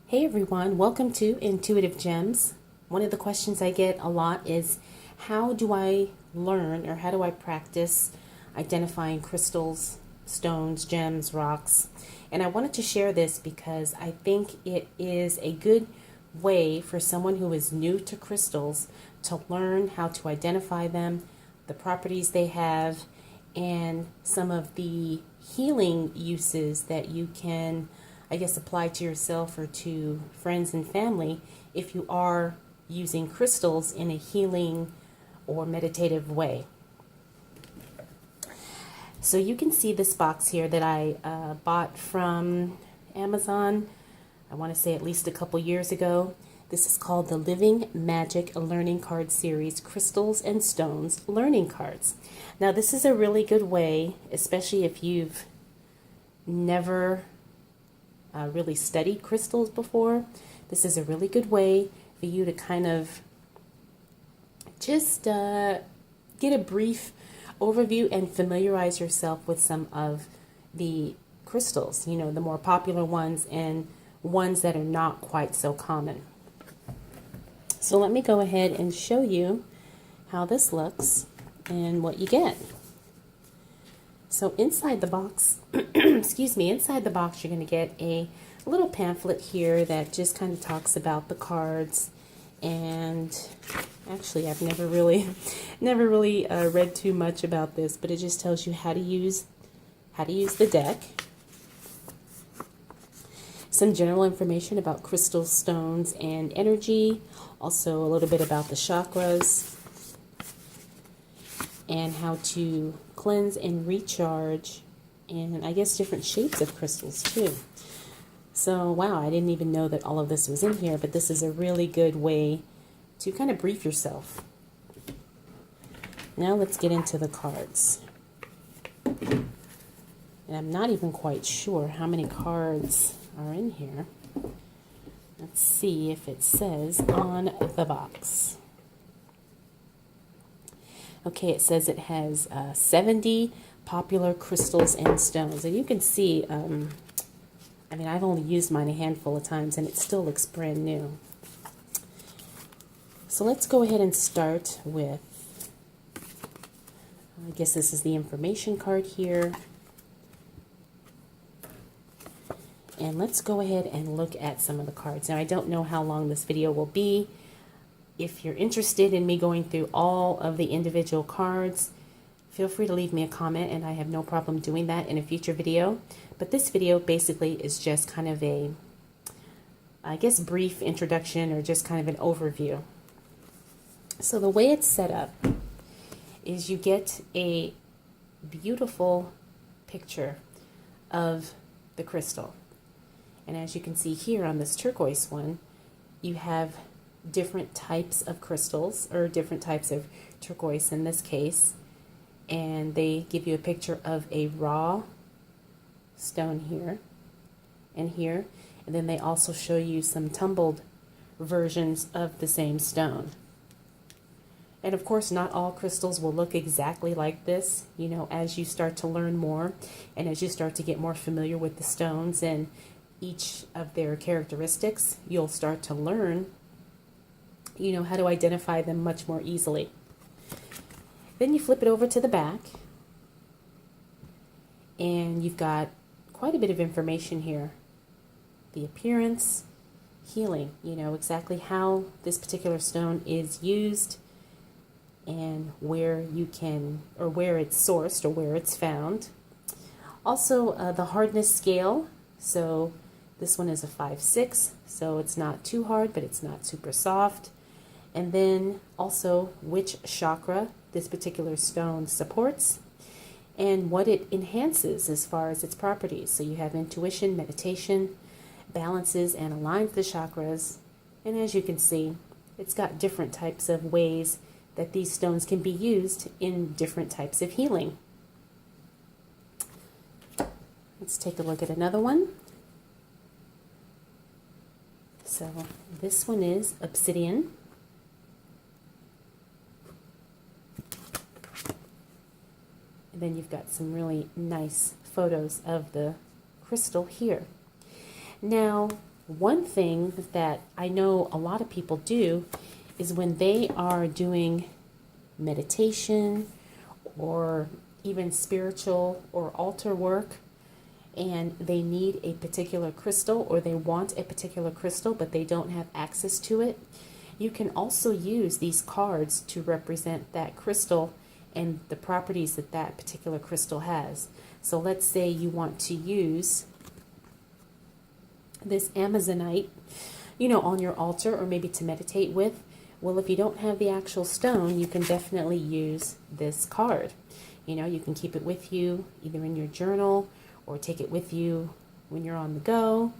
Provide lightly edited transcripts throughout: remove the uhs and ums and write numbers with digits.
Hey everyone, welcome to Intuitive Gems. One of the questions I get a lot is how do I learn or how do I practice identifying crystals, stones, gems, rocks? And I wanted to share this because I think it is a good way for someone who is new to crystals to learn how to identify them, the properties they have, and some of the healing uses that you can apply to yourself or to friends and family if you are using crystals in a healing or meditative way. So you can see this box here that I bought from Amazon, I want to say at least a couple years ago. This is called the Living Magic Learning Card Series Crystals and Stones Learning Cards. Now this is a really good way, especially if you've never really studied crystals before. This is a really good way for you to kind of just get a brief overview and familiarize yourself with some of the crystals, you know, the more popular ones and ones that are not quite so common. So let me go ahead and show you how this looks and what you get. So inside the box, excuse me, inside the box you're going to get a little pamphlet here that just kind of talks about the cards. And actually I've never really read too much about this, but it just tells you how to use the deck. Some general information about crystal stones and energy, also a little bit about the chakras, and how to cleanse and recharge, and I guess different shapes of crystals too. So wow, I didn't even know that all of this was in here, but this is a really good way to kind of brief yourself. Now let's get into the cards. And I'm not even quite sure how many cards are in here. Let's see if it says on the box. Okay, it says it has 70 popular crystals and stones. And you can see, I mean, I've only used mine a handful of times and it still looks brand new. So let's go ahead and start with, I guess this is the information card here. And let's go ahead and look at some of the cards. Now, I don't know how long this video will be. If you're interested in me going through all of the individual cards, feel free to leave me a comment, and I have no problem doing that in a future video. But this video basically is just kind of a, I guess, brief introduction or just kind of an overview. So the way it's set up is you get a beautiful picture of the crystal. And as you can see here on this turquoise one, you have different types of crystals, or different types of turquoise in this case, and they give you a picture of a raw stone here and here, and then they also show you some tumbled versions of the same stone. And of course, not all crystals will look exactly like this. You know, as you start to learn more and as you start to get more familiar with the stones and each of their characteristics, you'll start to learn, you know, how to identify them much more easily. Then you flip it over to the back, and you've got quite a bit of information here. The appearance, healing, you know, exactly how this particular stone is used and where you can, or where it's sourced or where it's found. Also, the hardness scale. So this one is a 5/6, so it's not too hard, but it's not super soft. And then also which chakra this particular stone supports and what it enhances as far as its properties. So you have intuition, meditation, balances and aligns the chakras. And as you can see, it's got different types of ways that these stones can be used in different types of healing. Let's take a look at another one. So this one is obsidian. And then you've got some really nice photos of the crystal here. Now, One thing that I know a lot of people do is when they are doing meditation or even spiritual or altar work, and they need a particular crystal or they want a particular crystal but they don't have access to it, you can also use these cards to represent that crystal and the properties that that particular crystal has. So let's say you want to use this Amazonite, on your altar or maybe to meditate with. Well, if you don't have the actual stone, you can definitely use this card. You can keep it with you either in your journal or take it with you when you're on the go,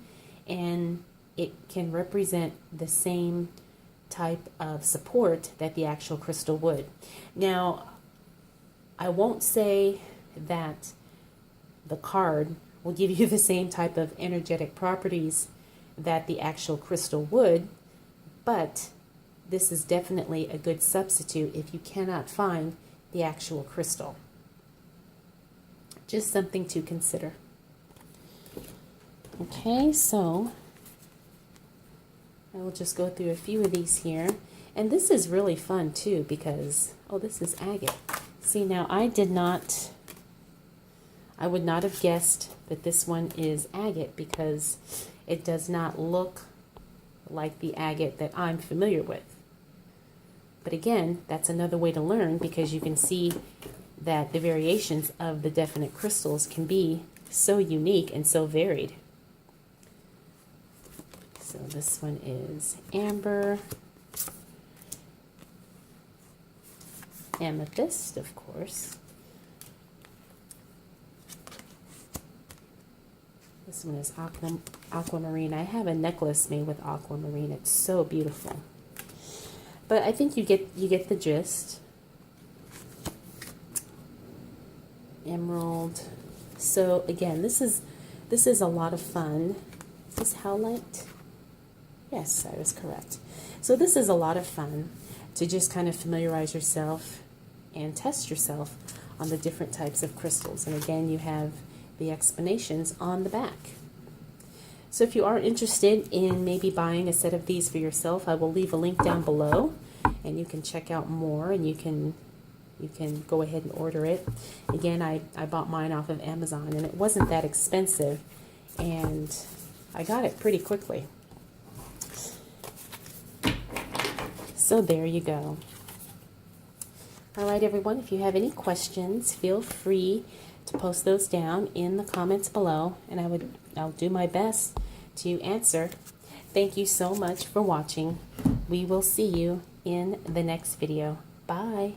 and it can represent the same type of support that the actual crystal would. Now, I won't say that the card will give you the same type of energetic properties that the actual crystal would, but this is definitely a good substitute if you cannot find the actual crystal. Just something to consider. Okay, so I will just go through a few of these here. And this is really fun too because, this is agate. See, now I would not have guessed that this one is agate because it does not look like the agate that I'm familiar with. But again, that's another way to learn because you can see that the variations of the definite crystals can be so unique and so varied. So this one is amber, amethyst, of course. This one is aquamarine. I have a necklace made with aquamarine. It's so beautiful. But I think you get the gist. Emerald. So again, this is a lot of fun. Is this howlite? Yes, I was correct. So this is a lot of fun to just kind of familiarize yourself and test yourself on the different types of crystals. And again, you have the explanations on the back. So if you are interested in maybe buying a set of these for yourself, I will leave a link down below and you can check out more and you can go ahead and order it. Again, I bought mine off of Amazon and it wasn't that expensive and I got it pretty quickly. So there you go. All right, everyone, if you have any questions, feel free to post those down in the comments below, and I'll do my best to answer. Thank you so much for watching. We will see you in the next video. Bye.